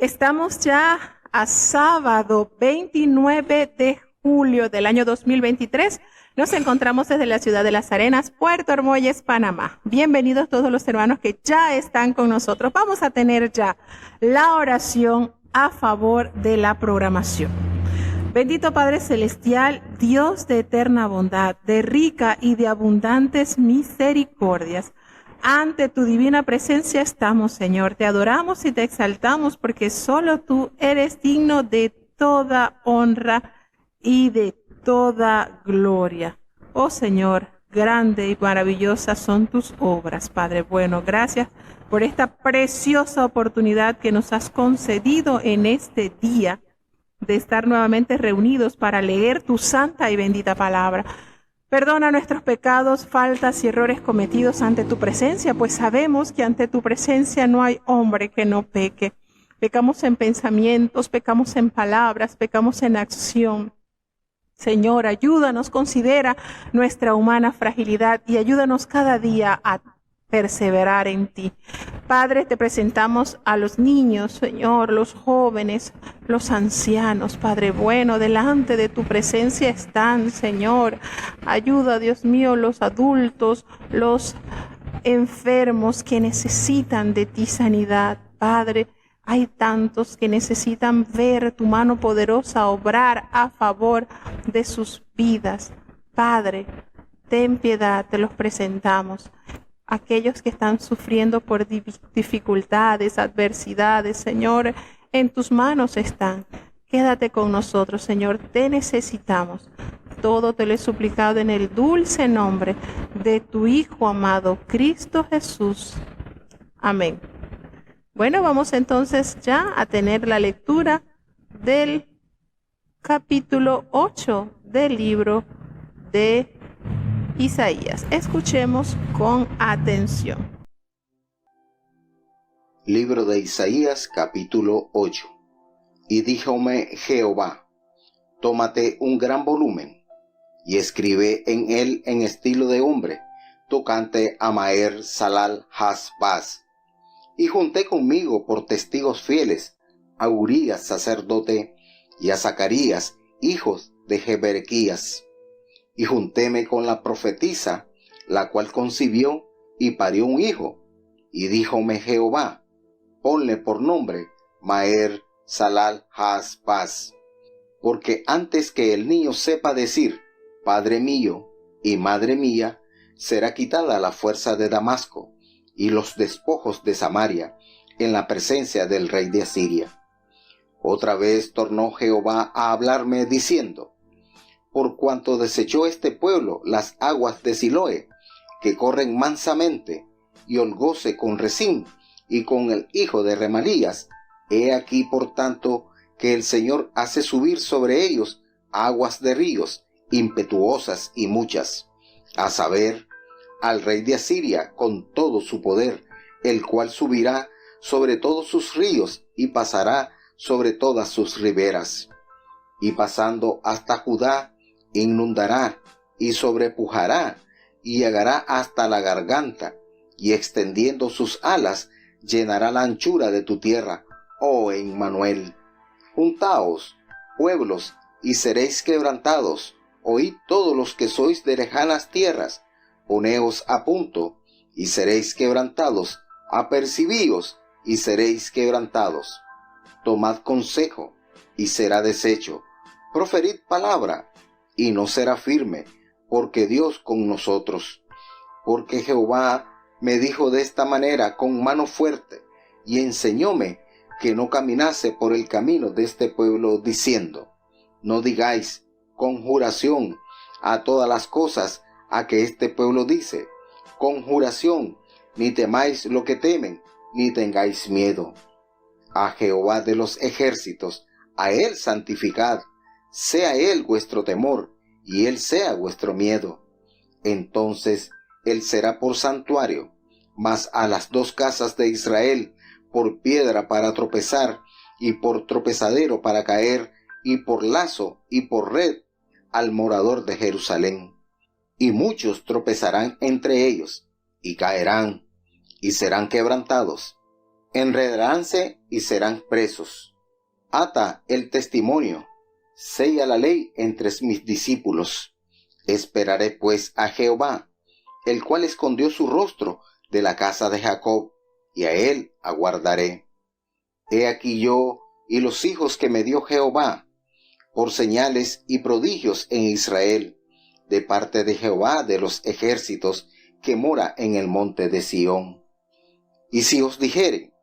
Estamos ya a sábado 29 de julio del año 2023. Nos encontramos desde la ciudad de Las Arenas, Puerto Armuelles, Panamá. Bienvenidos todos los hermanos que ya están con nosotros. Vamos a tener ya la oración a favor de la programación. Bendito Padre Celestial, Dios de eterna bondad, de rica y de abundantes misericordias. Ante tu divina presencia estamos, Señor. Te adoramos y te exaltamos porque solo tú eres digno de toda honra y de toda gloria. Oh Señor, grande y maravillosa son tus obras, Padre bueno. Gracias por esta preciosa oportunidad que nos has concedido en este día de estar nuevamente reunidos para leer tu santa y bendita palabra. Perdona nuestros pecados, faltas y errores cometidos ante tu presencia, pues sabemos que ante tu presencia no hay hombre que no peque. Pecamos en pensamientos, pecamos en palabras, pecamos en acción. Señor, ayúdanos, considera nuestra humana fragilidad y ayúdanos cada día a perseverar en ti. Padre, te presentamos a los niños, Señor, los jóvenes, los ancianos, Padre bueno, delante de tu presencia están, Señor. Ayuda, Dios mío, los adultos, los enfermos que necesitan de ti sanidad, Padre. Hay tantos que necesitan ver tu mano poderosa obrar a favor de sus vidas. Padre, ten piedad, te los presentamos. Aquellos que están sufriendo por dificultades, adversidades, Señor, en tus manos están. Quédate con nosotros, Señor, te necesitamos. Todo te lo he suplicado en el dulce nombre de tu Hijo amado, Cristo Jesús. Amén. Bueno, vamos entonces ya a tener la lectura del capítulo 8 del libro de Isaías. Escuchemos con atención. Libro de Isaías, capítulo 8. Y díjome Jehová, tómate un gran volumen, y escribe en él en estilo de hombre, tocante a Maher Salal Has-Baz. Y junté conmigo por testigos fieles a Urías sacerdote y a Zacarías, hijos de Jeberequías. Y juntéme con la profetisa, la cual concibió y parió un hijo. Y díjome Jehová, ponle por nombre Maher Salal Has-Baz, porque antes que el niño sepa decir, Padre mío y Madre mía, será quitada la fuerza de Damasco y los despojos de Samaria en la presencia del rey de Asiria. Otra vez tornó Jehová a hablarme diciendo, por cuanto desechó este pueblo las aguas de Siloé, que corren mansamente, y holgóse con Rezín y con el hijo de Remalías, he aquí por tanto que el Señor hace subir sobre ellos aguas de ríos, impetuosas y muchas, a saber, al rey de Asiria con todo su poder, el cual subirá sobre todos sus ríos y pasará sobre todas sus riberas. Y pasando hasta Judá, inundará y sobrepujará y llegará hasta la garganta, y extendiendo sus alas, llenará la anchura de tu tierra, oh Emmanuel. Juntaos, pueblos, y seréis quebrantados, oíd todos los que sois de lejanas tierras, poneos a punto, y seréis quebrantados, apercibíos, y seréis quebrantados. Tomad consejo, y será deshecho. Proferid palabra, y no será firme, porque Dios con nosotros. Porque Jehová me dijo de esta manera con mano fuerte, y enseñóme que no caminase por el camino de este pueblo, diciendo, no digáis conjuración a todas las cosas a que este pueblo dice, conjuración, ni temáis lo que temen, ni tengáis miedo. A Jehová de los ejércitos, a él santificad, sea él vuestro temor, y él sea vuestro miedo. Entonces él será por santuario, mas a las dos casas de Israel por piedra para tropezar, y por tropezadero para caer, y por lazo y por red al morador de Jerusalén. Y muchos tropezarán entre ellos, y caerán, y serán quebrantados. enredaránse y serán presos. Ata el testimonio, sella la ley entre mis discípulos. Esperaré pues a Jehová, el cual escondió su rostro de la casa de Jacob, y a él aguardaré. He aquí yo y los hijos que me dio Jehová, por señales y prodigios en Israel, de parte de Jehová de los ejércitos, que mora en el monte de Sión. Y si os dijeren,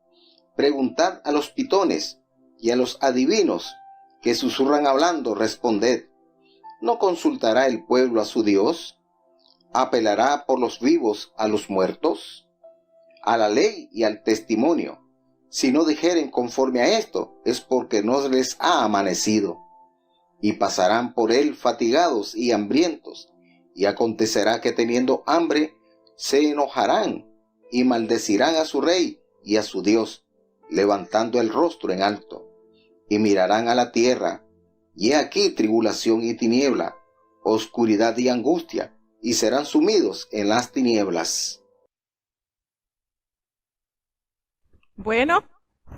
preguntad a los pitones y a los adivinos, que susurran hablando, responded, ¿no consultará el pueblo a su Dios? ¿Apelará por los vivos a los muertos? A la ley y al testimonio. Si no dijeren conforme a esto, es porque no les ha amanecido. Y pasarán por él fatigados y hambrientos, y acontecerá que teniendo hambre, se enojarán, y maldecirán a su rey y a su Dios, levantando el rostro en alto, y mirarán a la tierra, y he aquí tribulación y tiniebla, oscuridad y angustia, y serán sumidos en las tinieblas. Bueno,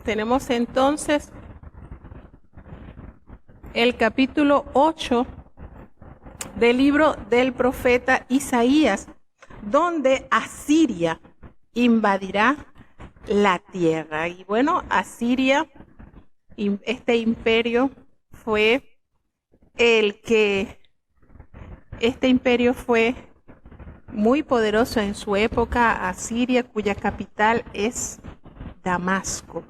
tenemos entonces el capítulo 8 del libro del profeta Isaías, donde Asiria invadirá la tierra. Y bueno, Asiria, este imperio fue muy poderoso en su época. Asiria, cuya capital es Damasco.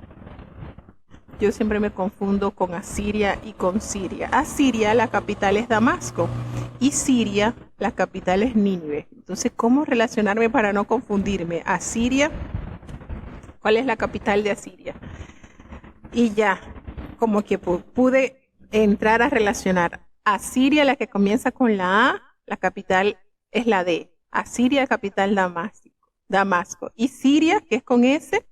Yo siempre me confundo con Asiria y con Siria. Asiria, la capital es Damasco, y Siria, la capital es Nínive. Entonces, ¿cómo relacionarme para no confundirme? Asiria, ¿cuál es la capital de Asiria? Y ya, como que pude entrar a relacionar. Asiria, la que comienza con la A, la capital es la D. Asiria, capital Damasco. Y Siria, que es con S,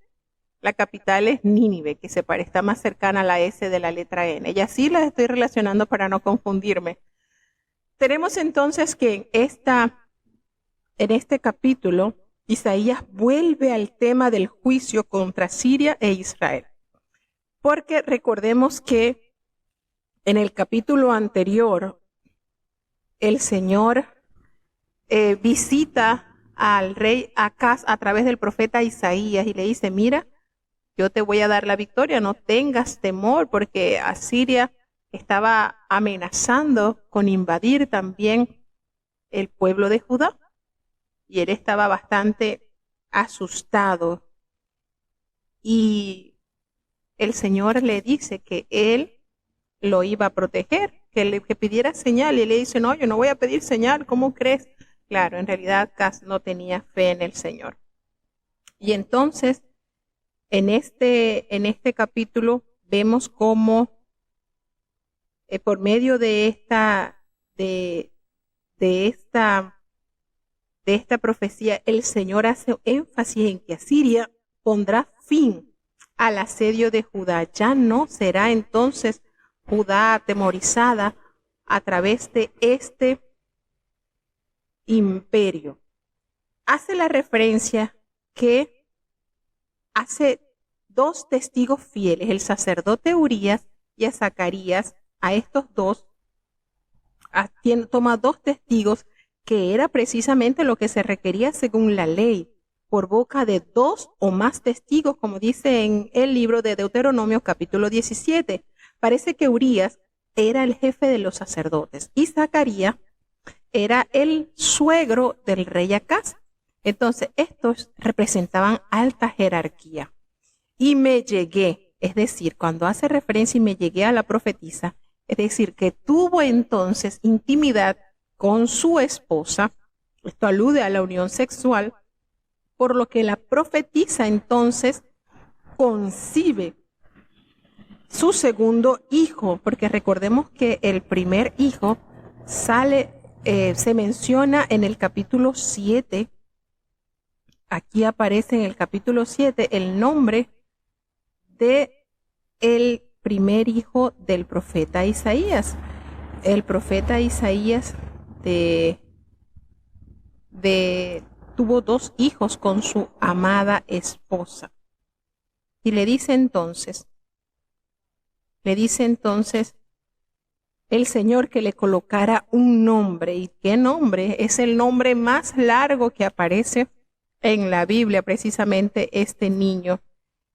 la capital es Nínive, que está más cercana a la S de la letra N. Y así las estoy relacionando para no confundirme. Tenemos entonces que en este capítulo, Isaías vuelve al tema del juicio contra Siria e Israel. Porque recordemos que en el capítulo anterior, el Señor visita al rey Acaz a través del profeta Isaías y le dice, mira, yo te voy a dar la victoria, no tengas temor, porque Asiria estaba amenazando con invadir también el pueblo de Judá. Y él estaba bastante asustado. Y el Señor le dice que él lo iba a proteger, que pidiera señal. Y él le dice, no, yo no voy a pedir señal, ¿cómo crees? Claro, en realidad Acaz no tenía fe en el Señor. Y entonces, en este capítulo vemos cómo por medio de esta profecía, el Señor hace énfasis en que Asiria pondrá fin al asedio de Judá. Ya no será entonces Judá atemorizada a través de este imperio. Hace la referencia que hace dos testigos fieles, el sacerdote Urías y a Zacarías, a estos dos, toma dos testigos, que era precisamente lo que se requería según la ley, por boca de dos o más testigos, como dice en el libro de Deuteronomio capítulo 17. Parece que Urías era el jefe de los sacerdotes y Zacarías era el suegro del rey Acaz. Entonces, estos representaban alta jerarquía. Y me llegué, es decir, cuando hace referencia y me llegué a la profetisa, es decir, que tuvo entonces intimidad con su esposa. Esto alude a la unión sexual, por lo que la profetisa entonces concibe su segundo hijo, porque recordemos que el primer hijo se menciona en el capítulo 7. Aquí aparece en el capítulo 7 el nombre de el primer hijo del profeta Isaías. El profeta Isaías tuvo dos hijos con su amada esposa. Y le dice entonces el Señor que le colocara un nombre. ¿Y qué nombre? Es el nombre más largo que aparece en la Biblia, precisamente este niño.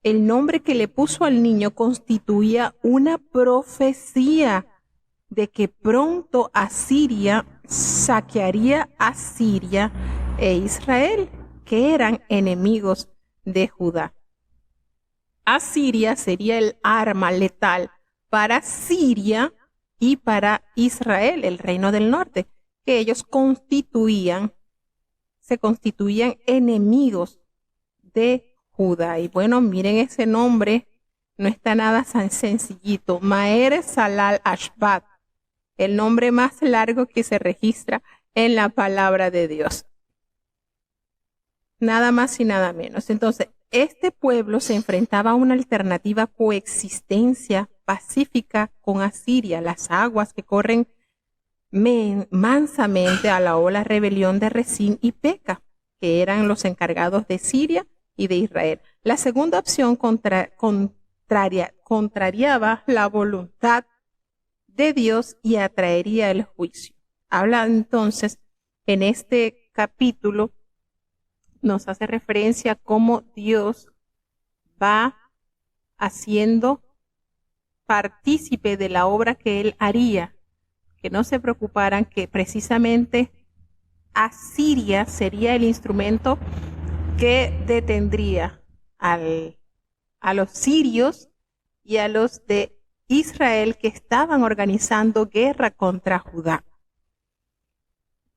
El nombre que le puso al niño constituía una profecía de que pronto Asiria saquearía a Siria e Israel, que eran enemigos de Judá. Asiria sería el arma letal para Siria y para Israel, el reino del norte, que ellos se constituían enemigos de Judá. Y bueno, miren ese nombre, no está nada tan sencillito. Maher Salal Ashbat, el nombre más largo que se registra en la palabra de Dios. Nada más y nada menos. Entonces, este pueblo se enfrentaba a una alternativa coexistencia pacífica con Asiria, las aguas que corren mansamente a la ola rebelión de Resín y Peca, que eran los encargados de Siria y de Israel. La segunda opción contrariaba la voluntad de Dios y atraería el juicio. Habla entonces en este capítulo, nos hace referencia a cómo Dios va haciendo partícipe de la obra que Él haría, que no se preocuparan que precisamente Asiria sería el instrumento que detendría a los sirios y a los de Israel que estaban organizando guerra contra Judá.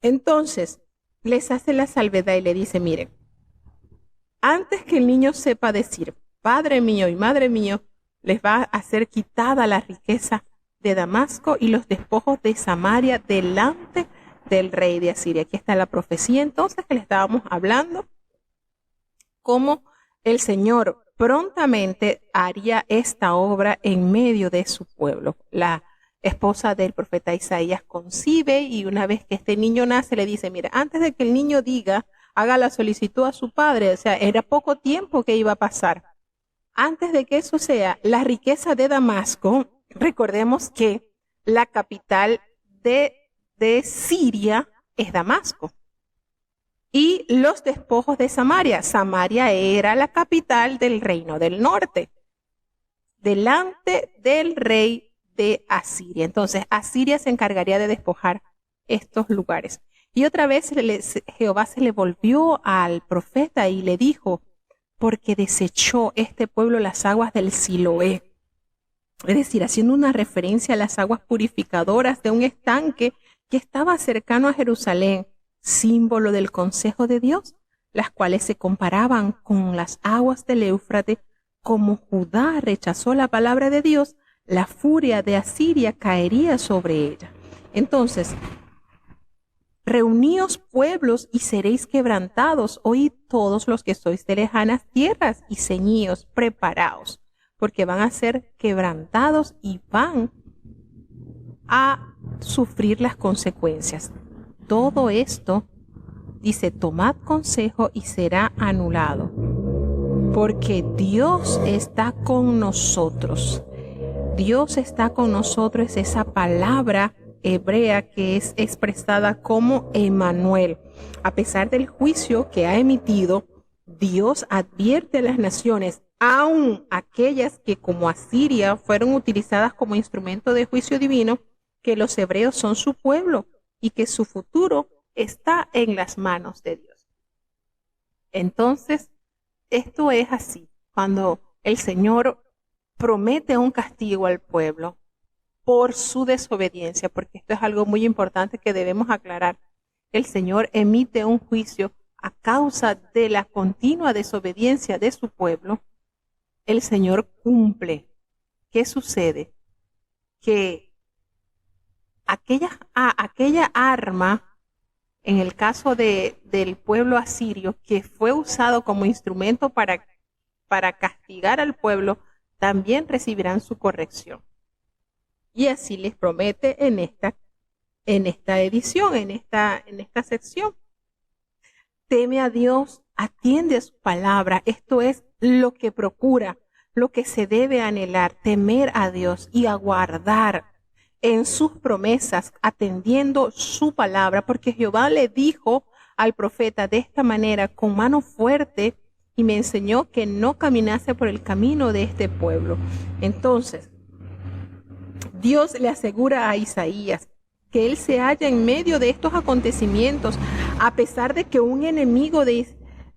Entonces, les hace la salvedad y le dice, miren, antes que el niño sepa decir, Padre mío y Madre mío, les va a ser quitada la riqueza de Damasco y los despojos de Samaria delante del rey de Asiria. Aquí está la profecía entonces que le estábamos hablando, cómo el Señor prontamente haría esta obra en medio de su pueblo. La esposa del profeta Isaías concibe y una vez que este niño nace le dice, mira, antes de que el niño haga la solicitud a su padre, o sea, era poco tiempo que iba a pasar. Antes de que eso sea, la riqueza de Damasco, recordemos que la capital de Siria es Damasco. Y los despojos de Samaria. Samaria era la capital del reino del norte, delante del rey de Asiria. Entonces, Asiria se encargaría de despojar estos lugares. Y otra vez Jehová se le volvió al profeta y le dijo, porque desechó este pueblo las aguas del Siloé. Es decir, haciendo una referencia a las aguas purificadoras de un estanque que estaba cercano a Jerusalén, símbolo del consejo de Dios, las cuales se comparaban con las aguas del Éufrates. Como Judá rechazó la palabra de Dios, la furia de Asiria caería sobre ella. Entonces, reuníos pueblos y seréis quebrantados, oíd todos los que sois de lejanas tierras y ceñíos, preparaos, porque van a ser quebrantados y van a sufrir las consecuencias. Todo esto, dice, tomad consejo y será anulado, porque Dios está con nosotros. Dios está con nosotros, es esa palabra hebrea que es expresada como Emmanuel. A pesar del juicio que ha emitido, Dios advierte a las naciones, aun aquellas que como Asiria fueron utilizadas como instrumento de juicio divino, que los hebreos son su pueblo y que su futuro está en las manos de Dios. Entonces, esto es así. Cuando el Señor promete un castigo al pueblo por su desobediencia, porque esto es algo muy importante que debemos aclarar. El Señor emite un juicio a causa de la continua desobediencia de su pueblo. El Señor cumple. ¿Qué sucede? Que aquella arma, en el caso del pueblo asirio, que fue usado como instrumento para castigar al pueblo, también recibirán su corrección. Y así les promete en esta edición, en esta sección. Teme a Dios, atiende a su palabra. Esto es lo que procura lo que se debe anhelar, temer a Dios y aguardar en sus promesas, atendiendo su palabra, porque Jehová le dijo al profeta de esta manera, con mano fuerte, y me enseñó que no caminase por el camino de este pueblo. Entonces, Dios le asegura a Isaías que él se halla en medio de estos acontecimientos, a pesar de que un enemigo de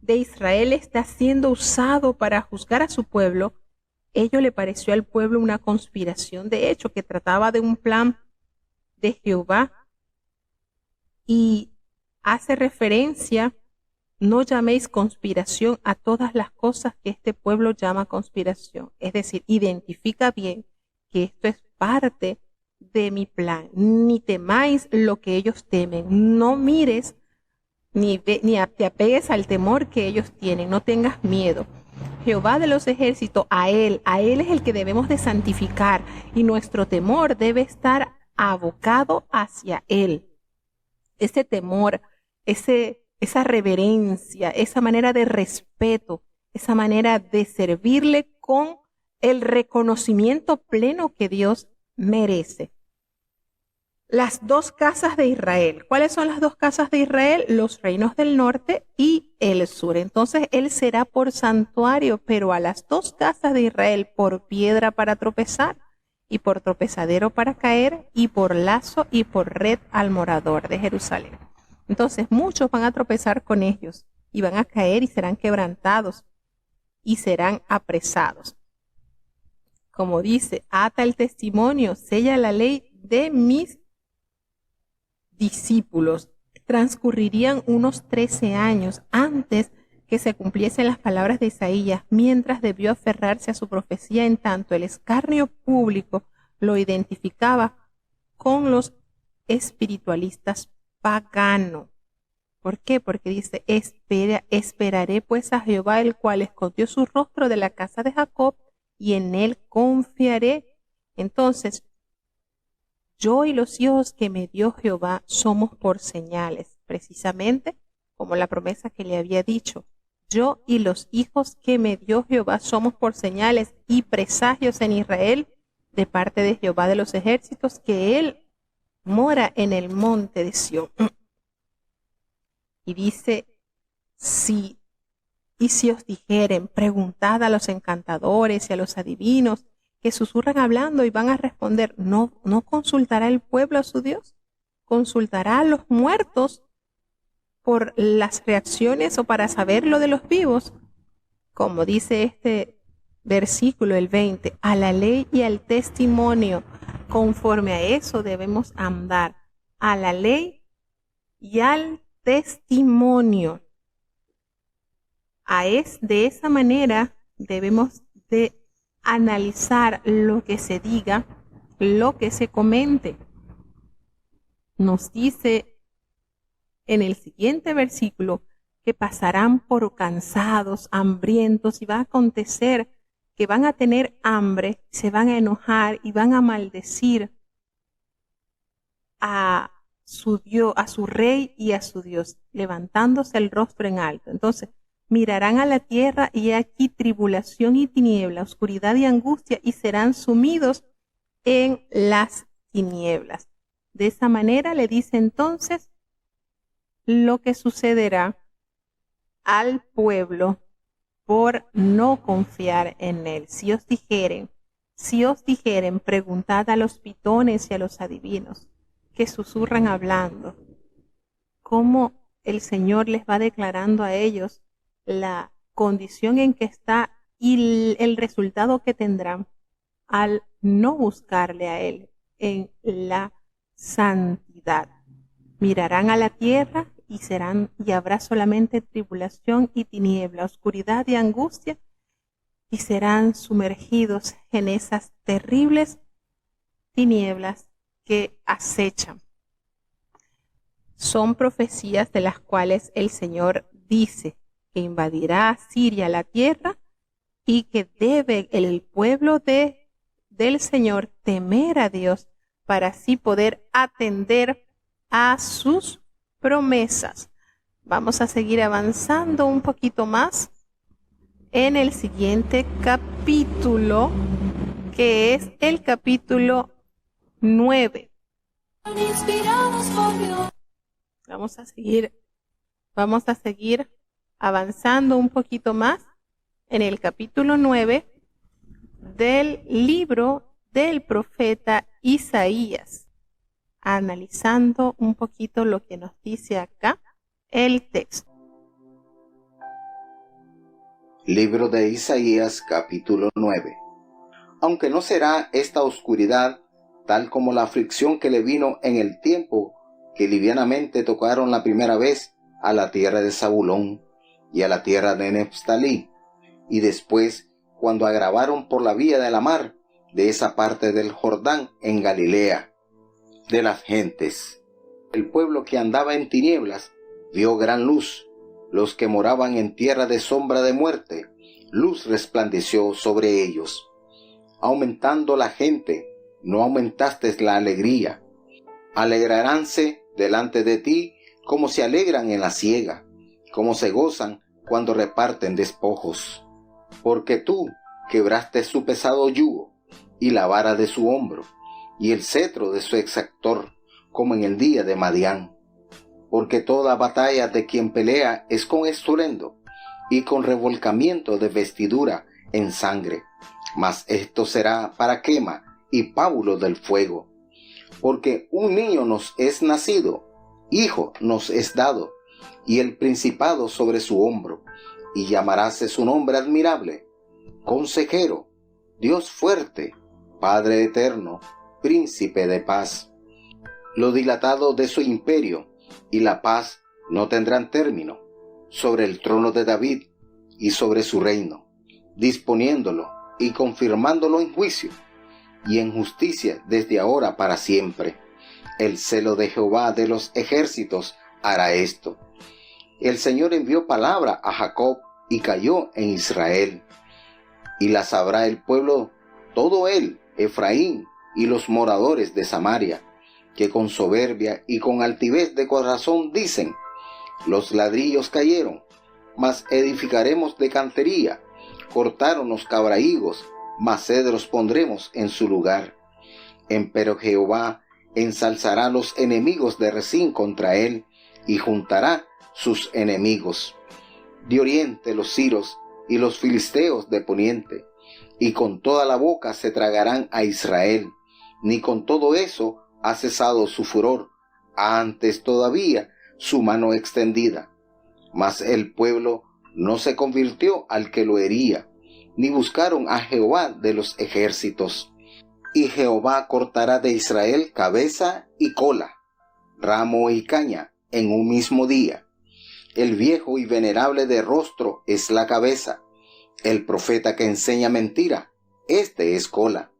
Israel está siendo usado para juzgar a su pueblo. Ello le pareció al pueblo una conspiración, de hecho, que trataba de un plan de Jehová, y hace referencia: no llaméis conspiración a todas las cosas que este pueblo llama conspiración. Es decir, identifica bien que esto es parte de mi plan. Ni temáis lo que ellos temen. No mires ni te apegues al temor que ellos tienen. No tengas miedo. Jehová de los ejércitos, a él es el que debemos de santificar, y nuestro temor debe estar abocado hacia él. Ese temor, esa reverencia, esa manera de respeto, esa manera de servirle con el reconocimiento pleno que Dios merece. Las dos casas de Israel. ¿Cuáles son las dos casas de Israel? Los reinos del norte y el sur. Entonces él será por santuario, pero a las dos casas de Israel por piedra para tropezar, y por tropezadero para caer, y por lazo y por red al morador de Jerusalén. Entonces muchos van a tropezar con ellos, y van a caer y serán quebrantados, y serán apresados. Como dice, ata el testimonio, sella la ley de mis discípulos. Transcurrirían unos 13 años antes que se cumpliesen las palabras de Isaías, mientras debió aferrarse a su profecía, en tanto el escarnio público lo identificaba con los espiritualistas paganos. ¿Por qué? Porque dice: esperaré pues a Jehová, el cual escondió su rostro de la casa de Jacob, y en él confiaré. Entonces, yo y los hijos que me dio Jehová somos por señales, precisamente como la promesa que le había dicho. Yo y los hijos que me dio Jehová somos por señales y presagios en Israel, de parte de Jehová de los ejércitos, que él mora en el monte de Sión. Y dice: si os dijeren, preguntad a los encantadores y a los adivinos, que susurran hablando y van a responder, ¿no consultará el pueblo a su Dios? ¿Consultará a los muertos por las reacciones o para saber lo de los vivos? Como dice este versículo, el 20, a la ley y al testimonio. Conforme a eso debemos andar, a la ley y al testimonio. De esa manera debemos de analizar lo que se diga, lo que se comente. Nos dice en el siguiente versículo que pasarán por cansados, hambrientos, y va a acontecer que van a tener hambre, se van a enojar y van a maldecir a su Dios, a su rey y a su Dios, levantándose el rostro en alto. Entonces, mirarán a la tierra, y aquí tribulación y tiniebla, oscuridad y angustia, y serán sumidos en las tinieblas. De esa manera le dice entonces lo que sucederá al pueblo por no confiar en él. Si os dijeren, preguntad a los pitones y a los adivinos que susurran hablando, cómo el Señor les va declarando a ellos la condición en que está y el resultado que tendrán al no buscarle a él en la santidad. Mirarán a la tierra y habrá solamente tribulación y tiniebla, oscuridad y angustia, y serán sumergidos en esas terribles tinieblas que acechan. Son profecías de las cuales el Señor dice que invadirá Siria la tierra, y que debe el pueblo del Señor temer a Dios para así poder atender a sus promesas. Vamos a seguir avanzando un poquito más en el siguiente capítulo, que es el capítulo 9. Vamos a seguir avanzando un poquito más en el capítulo 9 del libro del profeta Isaías, analizando un poquito lo que nos dice acá el texto. Libro de Isaías, capítulo 9. Aunque no será esta oscuridad tal como la aflicción que le vino en el tiempo que livianamente tocaron la primera vez a la tierra de Zabulón y a la tierra de Neftalí, y después cuando agravaron por la vía de la mar de esa parte del Jordán en Galilea, de las gentes. El pueblo que andaba en tinieblas vio gran luz. Los que moraban en tierra de sombra de muerte, luz resplandeció sobre ellos. Aumentando la gente, no aumentaste la alegría. Alegraránse delante de ti como se alegran en la siega, como se gozan cuando reparten despojos. Porque tú quebraste su pesado yugo y la vara de su hombro, y el cetro de su exactor, como en el día de Madián. Porque toda batalla de quien pelea es con estruendo y con revolcamiento de vestidura en sangre. Mas esto será para quema y pábulo del fuego. Porque un niño nos es nacido, hijo nos es dado, y el principado sobre su hombro, y llamaráse su nombre admirable, Consejero, Dios fuerte, Padre eterno, Príncipe de paz. Lo dilatado de su imperio y la paz no tendrán término sobre el trono de David y sobre su reino, disponiéndolo y confirmándolo en juicio y en justicia desde ahora para siempre. El celo de Jehová de los ejércitos hará esto. El Señor envió palabra a Jacob y cayó en Israel. Y la sabrá el pueblo, todo él, Efraín y los moradores de Samaria, que con soberbia y con altivez de corazón dicen: los ladrillos cayeron, mas edificaremos de cantería, cortaron los cabrahigos, mas cedros pondremos en su lugar. Empero Jehová ensalzará los enemigos de Rezín contra él, y juntará sus enemigos. De oriente los siros y los filisteos de poniente, y con toda la boca se tragarán a Israel. Ni con todo eso ha cesado su furor, antes todavía su mano extendida. Mas el pueblo no se convirtió al que lo hería, ni buscaron a Jehová de los ejércitos. Y Jehová cortará de Israel cabeza y cola, ramo y caña, en un mismo día. El viejo y venerable de rostro es la cabeza, el profeta que enseña mentira, este es cola.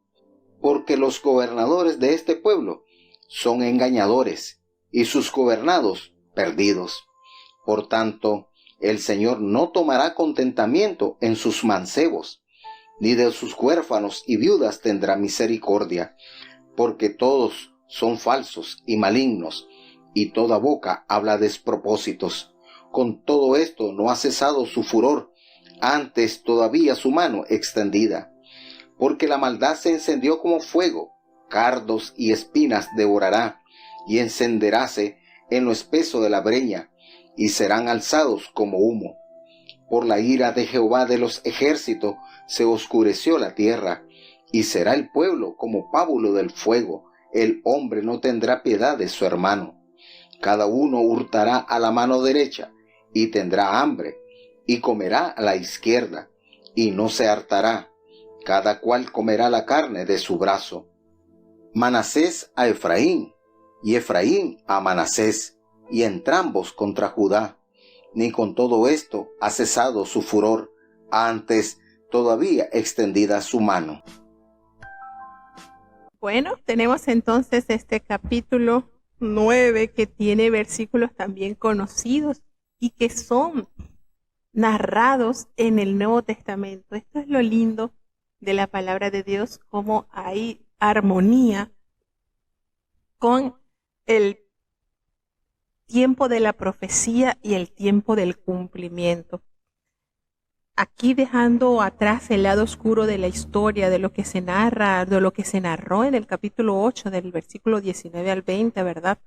Porque los gobernadores de este pueblo son engañadores, y sus gobernados perdidos. Por tanto, el Señor no tomará contentamiento en sus mancebos, ni de sus huérfanos y viudas tendrá misericordia, porque todos son falsos y malignos, y toda boca habla despropósitos. Con todo esto no ha cesado su furor, antes todavía su mano extendida. Porque la maldad se encendió como fuego, cardos y espinas devorará, y encenderáse en lo espeso de la breña, y serán alzados como humo. Por la ira de Jehová de los ejércitos se oscureció la tierra, y será el pueblo como pábulo del fuego. El hombre no tendrá piedad de su hermano. Cada uno hurtará a la mano derecha, y tendrá hambre, y comerá a la izquierda, y no se hartará. Cada cual comerá la carne de su brazo. Manasés a Efraín, y Efraín a Manasés, y entrambos contra Judá. Ni con todo esto ha cesado su furor, antes todavía extendida su mano. Bueno, tenemos entonces este capítulo 9 que tiene versículos también conocidos y que son narrados en el Nuevo Testamento. Esto es lo lindo de la palabra de Dios, cómo hay armonía con el tiempo de la profecía y el tiempo del cumplimiento. aquí dejando atrás el lado oscuro de la historia, de lo que se narra, de lo que se narró en el capítulo 8, del versículo 19 al 20, ¿verdad?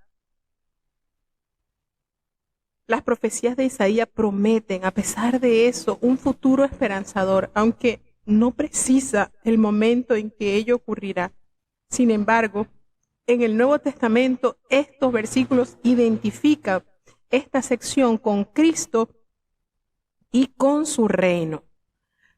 Las profecías de Isaías prometen, a pesar de eso, un futuro esperanzador, aunque no precisa el momento en que ello ocurrirá. Sin embargo, en el Nuevo Testamento, estos versículos identifican esta sección con Cristo y con su reino.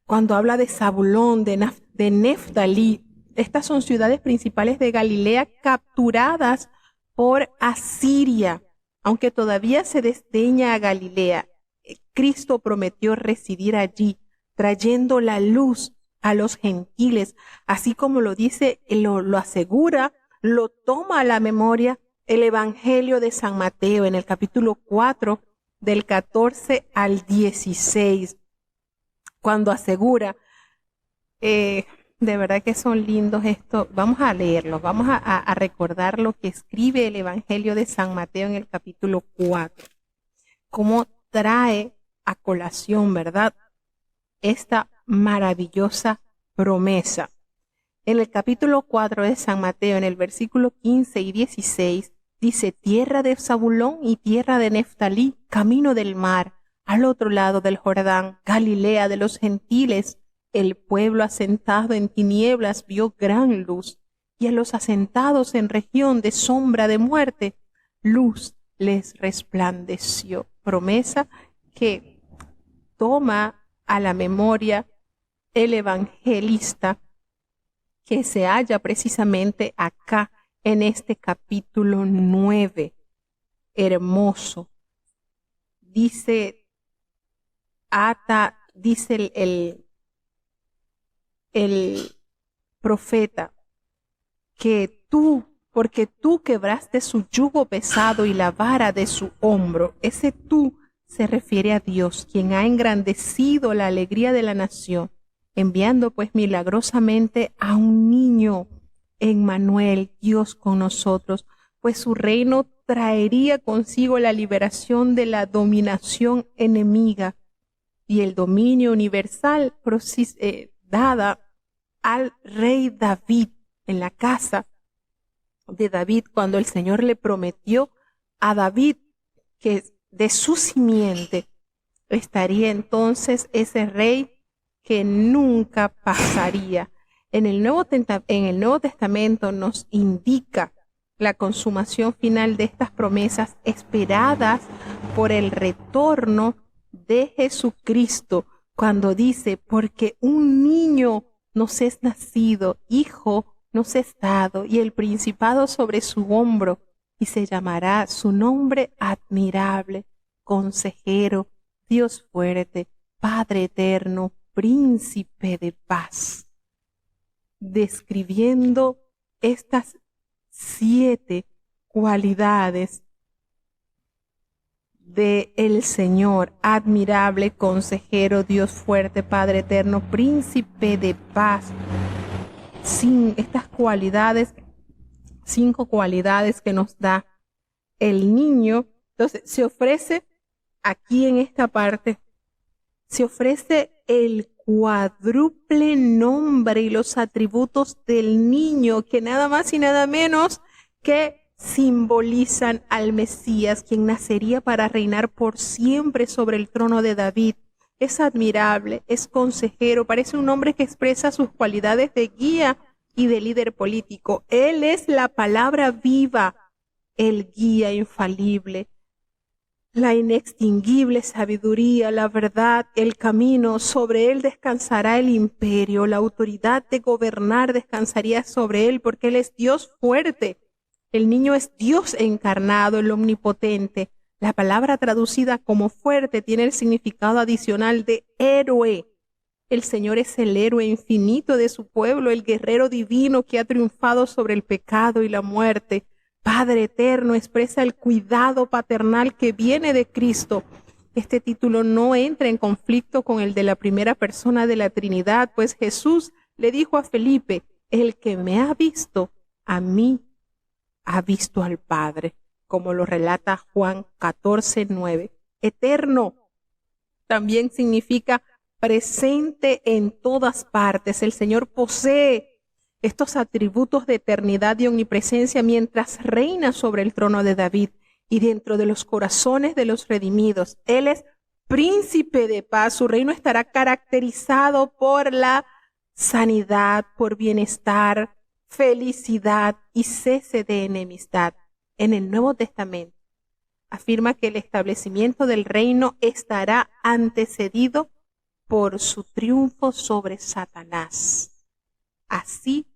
Cuando habla de Zabulón, de Neftalí, estas son ciudades principales de Galilea capturadas por Asiria. Aunque todavía se desdeña a Galilea, Cristo prometió residir allí, trayendo la luz a los gentiles, así como lo dice, lo asegura, lo toma a la memoria el Evangelio de San Mateo en el capítulo 4, del 14 al 16, cuando asegura, de verdad que son lindos estos. Vamos a leerlos, vamos a recordar lo que escribe el Evangelio de San Mateo en el capítulo 4. Cómo trae a colación, ¿verdad?, esta maravillosa promesa. En el capítulo 4 de San Mateo, en el versículo 15 y 16, dice: tierra de Zabulón y tierra de Neftalí, camino del mar, al otro lado del Jordán, Galilea de los gentiles. El pueblo asentado en tinieblas vio gran luz, y a los asentados en región de sombra de muerte, luz les resplandeció. Promesa que toma a la memoria el evangelista, que se halla precisamente acá en este capítulo 9. Hermoso. Dice el profeta, que porque tú quebraste su yugo pesado y la vara de su hombro. Ese tú se refiere a Dios, quien ha engrandecido la alegría de la nación, enviando pues milagrosamente a un niño, Emmanuel, Dios con nosotros, pues su reino traería consigo la liberación de la dominación enemiga y el dominio universal dada al rey David, en la casa de David, cuando el Señor le prometió a David que de su simiente estaría entonces ese rey que nunca pasaría. En el Nuevo Testamento nos indica la consumación final de estas promesas esperadas por el retorno de Jesucristo, cuando dice: porque un niño nos es nacido, hijo nos es dado, y el principado sobre su hombro, y se llamará su nombre admirable, consejero, Dios fuerte, Padre eterno, príncipe de paz. Describiendo estas 7 cualidades de el Señor: admirable, consejero, Dios fuerte, Padre eterno, príncipe de paz. Sin estas cualidades, 5 cualidades que nos da el niño. Entonces se ofrece aquí en esta parte, se ofrece el cuádruple nombre y los atributos del niño, que nada más y nada menos que simbolizan al Mesías, quien nacería para reinar por siempre sobre el trono de David. Es admirable, es consejero, parece un hombre que expresa sus cualidades de guía y de líder político. Él es la palabra viva, el guía infalible, la inextinguible sabiduría, la verdad, el camino. Sobre él descansará el imperio, la autoridad de gobernar descansaría sobre él, porque él es Dios fuerte. El niño es Dios encarnado, el omnipotente. La palabra traducida como fuerte tiene el significado adicional de héroe. El Señor es el héroe infinito de su pueblo, el guerrero divino que ha triunfado sobre el pecado y la muerte. Padre eterno expresa el cuidado paternal que viene de Cristo. Este título no entra en conflicto con el de la primera persona de la Trinidad, pues Jesús le dijo a Felipe: el que me ha visto, a mí ha visto al Padre, como lo relata Juan 14:9. Eterno también significa presente en todas partes. El Señor posee estos atributos de eternidad y omnipresencia mientras reina sobre el trono de David y dentro de los corazones de los redimidos. Él es príncipe de paz. Su reino estará caracterizado por la sanidad, por bienestar, felicidad y cese de enemistad. En el Nuevo Testamento afirma que el establecimiento del reino estará antecedido por su triunfo sobre Satanás. Así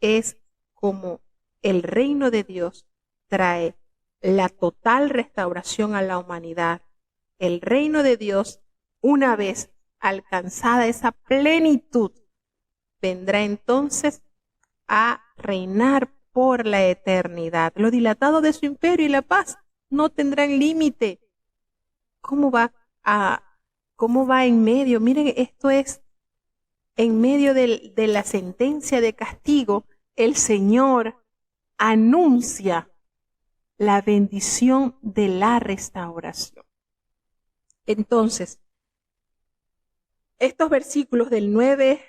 es como el reino de Dios trae la total restauración a la humanidad. El reino de Dios, una vez alcanzada esa plenitud, vendrá entonces a reinar por la eternidad. Lo dilatado de su imperio y la paz no tendrán límite. ¿Cómo va en medio? Miren, esto es en medio de la sentencia de castigo. El Señor anuncia la bendición de la restauración. Entonces, estos versículos del 9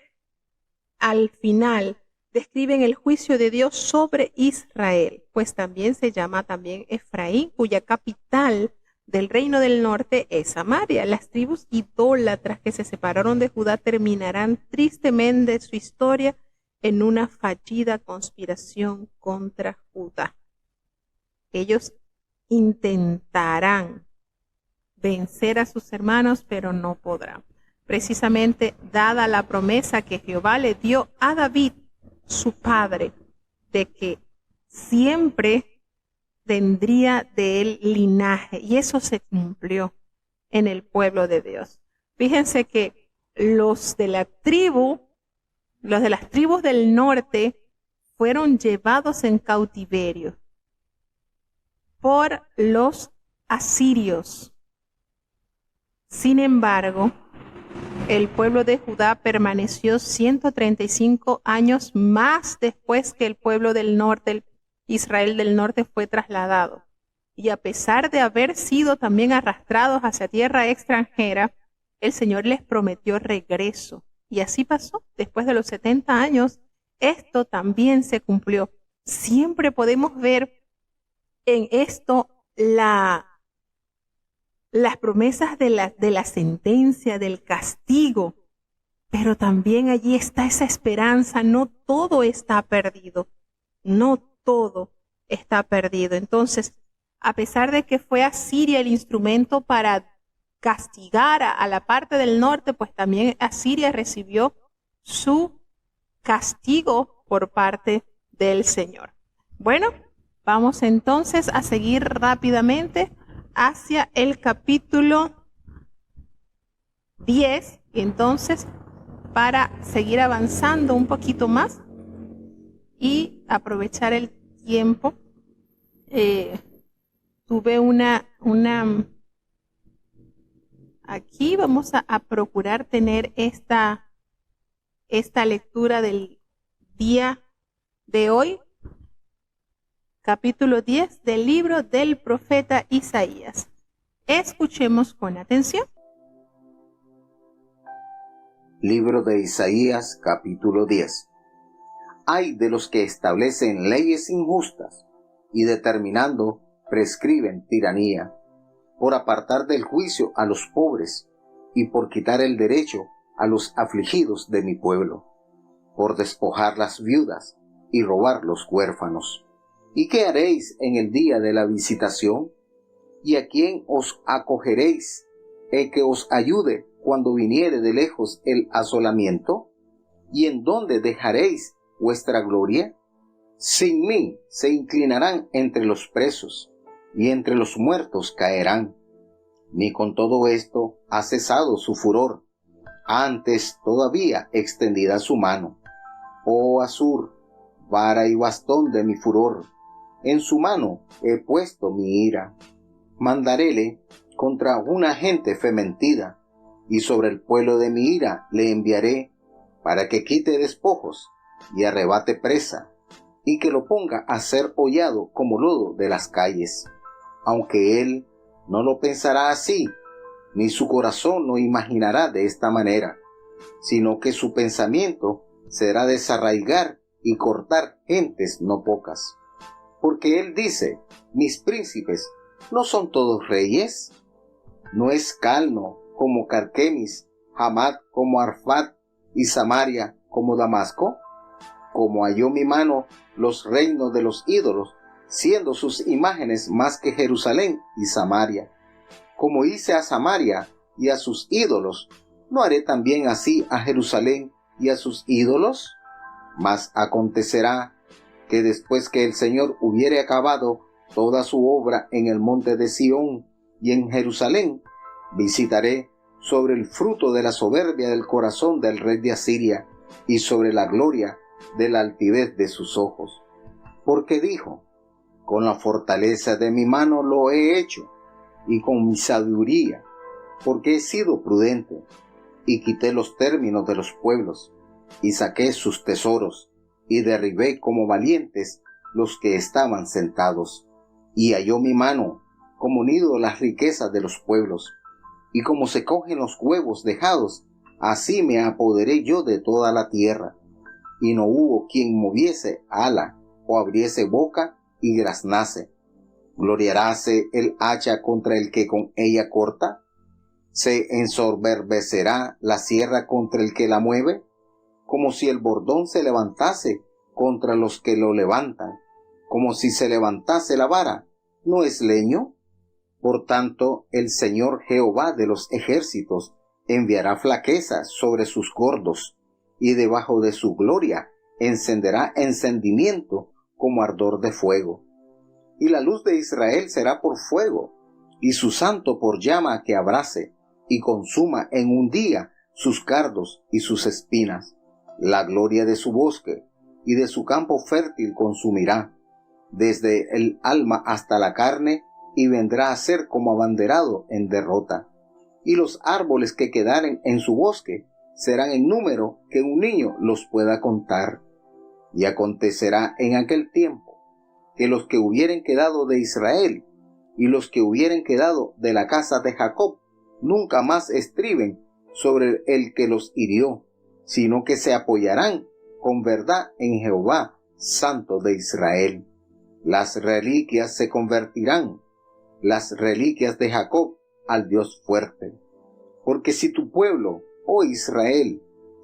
al final describen el juicio de Dios sobre Israel, pues también se llama también Efraín, cuya capital del reino del norte es Samaria. Las tribus idólatras que se separaron de Judá terminarán tristemente su historia en una fallida conspiración contra Judá. Ellos intentarán vencer a sus hermanos, pero no podrán. Precisamente dada la promesa que Jehová le dio a David, su padre, de que siempre tendría de él linaje, y eso se cumplió en el pueblo de Dios. Fíjense que los de las tribus del norte fueron llevados en cautiverio por los asirios. Sin embargo, el pueblo de Judá permaneció 135 años más después que el pueblo del norte, Israel del norte, fue trasladado. Y a pesar de haber sido también arrastrados hacia tierra extranjera, el Señor les prometió regreso. Y así pasó. Después de los 70 años, esto también se cumplió. Siempre podemos ver en esto las promesas de la sentencia, del castigo, pero también allí está esa esperanza. No todo está perdido, no todo está perdido. Entonces, a pesar de que fue Asiria el instrumento para castigar a la parte del norte, pues también Asiria recibió su castigo por parte del Señor. Bueno, vamos entonces a seguir rápidamente hacia el capítulo 10, entonces, para seguir avanzando un poquito más y aprovechar el tiempo. Tuve aquí vamos a procurar tener esta lectura del día de hoy, capítulo 10 del libro del profeta Isaías. Escuchemos con atención. Libro de Isaías, capítulo 10. Ay de los que establecen leyes injustas y determinando prescriben tiranía, por apartar del juicio a los pobres y por quitar el derecho a los afligidos de mi pueblo, por despojar las viudas y robar los huérfanos. ¿Y qué haréis en el día de la visitación? ¿Y a quién os acogeréis, el que os ayude cuando viniere de lejos el asolamiento? ¿Y en dónde dejaréis vuestra gloria? Sin mí se inclinarán entre los presos, y entre los muertos caerán. Ni con todo esto ha cesado su furor, antes todavía extendida su mano. Oh Asur, vara y bastón de mi furor, en su mano he puesto mi ira. Mandaréle contra una gente fementida, y sobre el pueblo de mi ira le enviaré, para que quite despojos y arrebate presa, y que lo ponga a ser hollado como lodo de las calles. Aunque él no lo pensará así, ni su corazón no imaginará de esta manera, sino que su pensamiento será desarraigar y cortar gentes no pocas. Porque él dice, mis príncipes, ¿no son todos reyes? ¿No es Calno como Carquemis, Hamat como Arfat y Samaria como Damasco? Como halló mi mano los reinos de los ídolos, siendo sus imágenes más que Jerusalén y Samaria. Como hice a Samaria y a sus ídolos, ¿no haré también así a Jerusalén y a sus ídolos? Mas acontecerá que después que el Señor hubiere acabado toda su obra en el monte de Sión y en Jerusalén, visitaré sobre el fruto de la soberbia del corazón del rey de Asiria y sobre la gloria de la altivez de sus ojos. Porque dijo, con la fortaleza de mi mano lo he hecho, y con mi sabiduría, porque he sido prudente, y quité los términos de los pueblos, y saqué sus tesoros, y derribé como valientes los que estaban sentados. Y halló mi mano como nido las riquezas de los pueblos, y como se cogen los huevos dejados, así me apoderé yo de toda la tierra. Y no hubo quien moviese ala, o abriese boca, y graznase. ¿Gloriaráse el hacha contra el que con ella corta? ¿Se ensoberbecerá la sierra contra el que la mueve? Como si el bordón se levantase contra los que lo levantan, como si se levantase la vara, ¿no es leño? Por tanto, el Señor Jehová de los ejércitos enviará flaqueza sobre sus gordos, y debajo de su gloria encenderá encendimiento como ardor de fuego. Y la luz de Israel será por fuego, y su santo por llama que abrase, y consuma en un día sus cardos y sus espinas. La gloria de su bosque y de su campo fértil consumirá, desde el alma hasta la carne, y vendrá a ser como abanderado en derrota. Y los árboles que quedaren en su bosque serán en número que un niño los pueda contar. Y acontecerá en aquel tiempo que los que hubieren quedado de Israel y los que hubieren quedado de la casa de Jacob nunca más estriben sobre el que los hirió, sino que se apoyarán con verdad en Jehová, Santo de Israel. Las reliquias se convertirán, las reliquias de Jacob, al Dios fuerte. Porque si tu pueblo, oh Israel,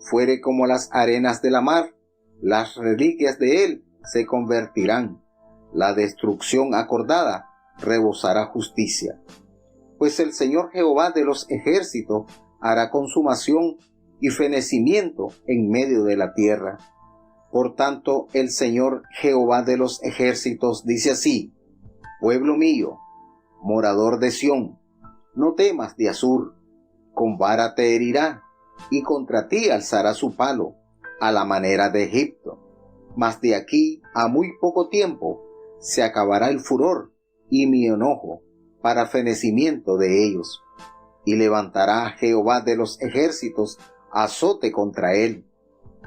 fuere como las arenas de la mar, las reliquias de él se convertirán. La destrucción acordada rebosará justicia. Pues el Señor Jehová de los ejércitos hará consumación y fenecimiento en medio de la tierra. Por tanto, el Señor Jehová de los ejércitos dice así: pueblo mío, morador de Sión, no temas de Asur, con vara te herirá, y contra ti alzará su palo, a la manera de Egipto. Mas de aquí a muy poco tiempo se acabará el furor y mi enojo para fenecimiento de ellos. Y levantará Jehová de los ejércitos azote contra él,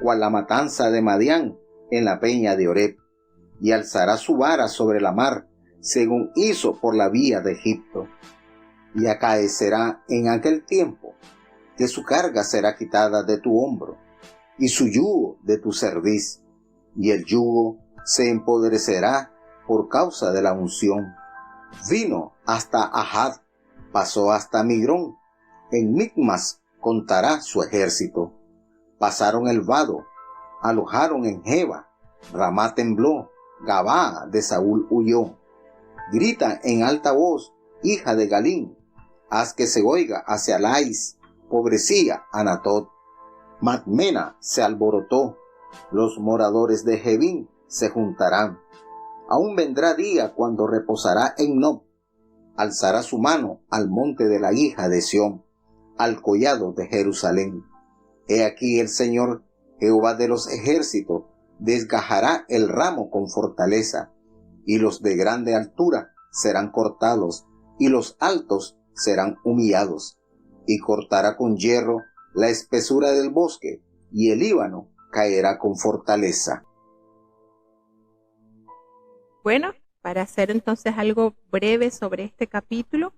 cual la matanza de Madián en la peña de Oreb, y alzará su vara sobre la mar, según hizo por la vía de Egipto. Y acaecerá en aquel tiempo que su carga será quitada de tu hombro, y su yugo de tu cerviz, y el yugo se empoderecerá por causa de la unción. Vino hasta Ahad, pasó hasta Migrón, en Micmas contará su ejército. Pasaron el vado, alojaron en Jeba, Ramá tembló, Gabaa de Saúl huyó. Grita en alta voz, hija de Galín, haz que se oiga hacia Lais, pobrecía Anatot. Madmena se alborotó, los moradores de Jebín se juntarán. Aún vendrá día cuando reposará en Nob, alzará su mano al monte de la hija de Sión, al collado de Jerusalén. He aquí el Señor, Jehová de los ejércitos, desgajará el ramo con fortaleza, y los de grande altura serán cortados, y los altos serán humillados, y cortará con hierro la espesura del bosque, y el Líbano caerá con fortaleza. Bueno, para hacer entonces algo breve sobre este capítulo,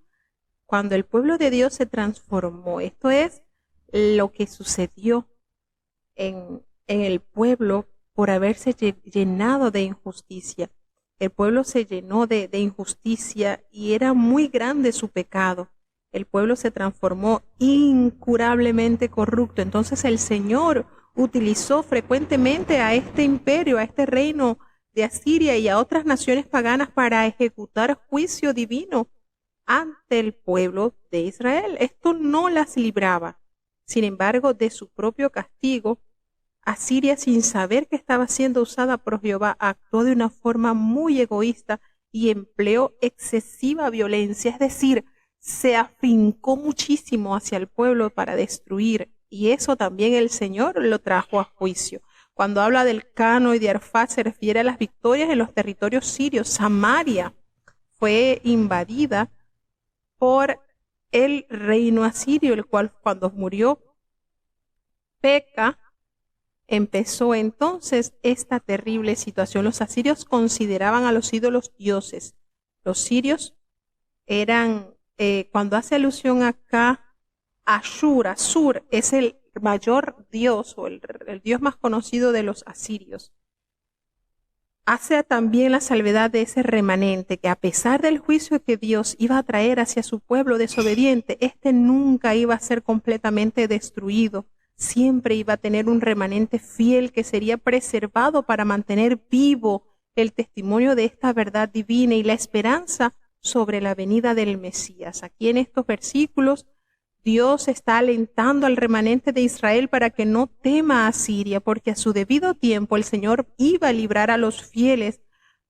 cuando el pueblo de Dios se transformó. Esto es lo que sucedió en el pueblo por haberse llenado de injusticia. El pueblo se llenó de injusticia y era muy grande su pecado. El pueblo se transformó incurablemente corrupto. Entonces el Señor utilizó frecuentemente a este imperio, a este reino de Asiria y a otras naciones paganas para ejecutar juicio divino ante el pueblo de Israel. Esto no las libraba. Sin embargo, de su propio castigo, Asiria, sin saber que estaba siendo usada por Jehová, actuó de una forma muy egoísta y empleó excesiva violencia, es decir, se afincó muchísimo hacia el pueblo para destruir, y eso también el Señor lo trajo a juicio. Cuando habla del Cano y de Arfad, se refiere a las victorias en los territorios sirios. Samaria fue invadida por el reino asirio, el cual cuando murió Peca, empezó entonces esta terrible situación. Los asirios consideraban a los ídolos dioses. Los sirios eran, cuando hace alusión acá, Ashur es el mayor dios o el dios más conocido de los asirios. Hace también la salvedad de ese remanente, que a pesar del juicio que Dios iba a traer hacia su pueblo desobediente, este nunca iba a ser completamente destruido. Siempre iba a tener un remanente fiel que sería preservado para mantener vivo el testimonio de esta verdad divina y la esperanza sobre la venida del Mesías. Aquí en estos versículos, Dios está alentando al remanente de Israel para que no tema a Siria, porque a su debido tiempo el Señor iba a librar a los fieles,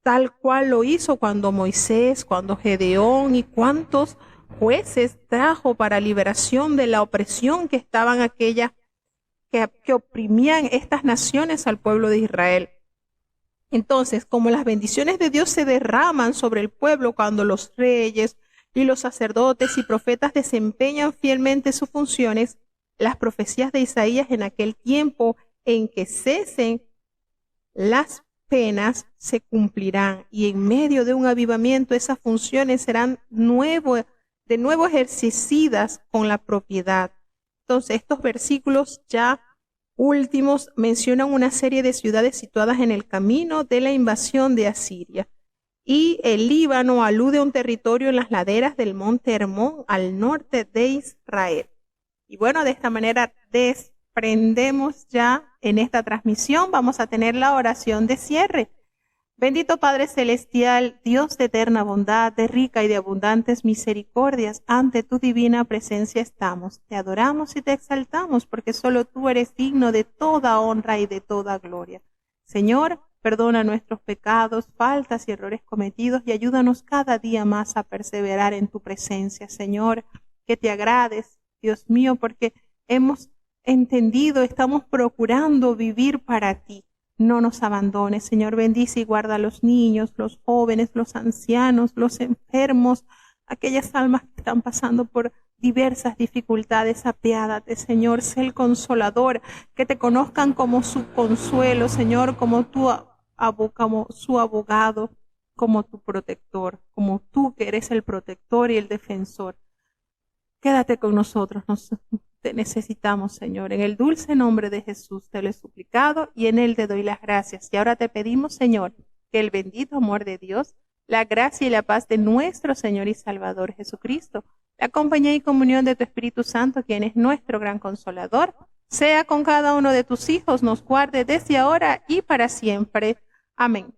tal cual lo hizo cuando Moisés, cuando Gedeón y cuantos jueces trajo para liberación de la opresión que estaban aquellas que oprimían estas naciones al pueblo de Israel. Entonces, como las bendiciones de Dios se derraman sobre el pueblo cuando los reyes y los sacerdotes y profetas desempeñan fielmente sus funciones, las profecías de Isaías en aquel tiempo en que cesen las penas se cumplirán, y en medio de un avivamiento esas funciones serán de nuevo ejercidas con la propiedad. Entonces, estos versículos ya últimos mencionan una serie de ciudades situadas en el camino de la invasión de Asiria. Y el Líbano alude a un territorio en las laderas del monte Hermón al norte de Israel. Y bueno, de esta manera desprendemos ya en esta transmisión. Vamos a tener la oración de cierre. Bendito Padre Celestial, Dios de eterna bondad, de rica y de abundantes misericordias, ante tu divina presencia estamos. Te adoramos y te exaltamos porque solo tú eres digno de toda honra y de toda gloria. Señor, perdona nuestros pecados, faltas y errores cometidos y ayúdanos cada día más a perseverar en tu presencia. Señor, que te agrades, Dios mío, porque hemos entendido, estamos procurando vivir para ti. No nos abandones, Señor, bendice y guarda a los niños, los jóvenes, los ancianos, los enfermos, aquellas almas que están pasando por diversas dificultades. Apiádate, Señor, sé el consolador, que te conozcan como su consuelo, Señor, como su abogado, como tu protector, como tú que eres el protector y el defensor. Quédate con nosotros, te necesitamos, Señor. En el dulce nombre de Jesús te lo he suplicado y en él te doy las gracias. Y ahora te pedimos, Señor, que el bendito amor de Dios, la gracia y la paz de nuestro Señor y Salvador Jesucristo, la compañía y comunión de tu Espíritu Santo, quien es nuestro gran consolador, sea con cada uno de tus hijos, nos guarde desde ahora y para siempre. Amén.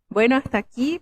Bueno, hasta aquí.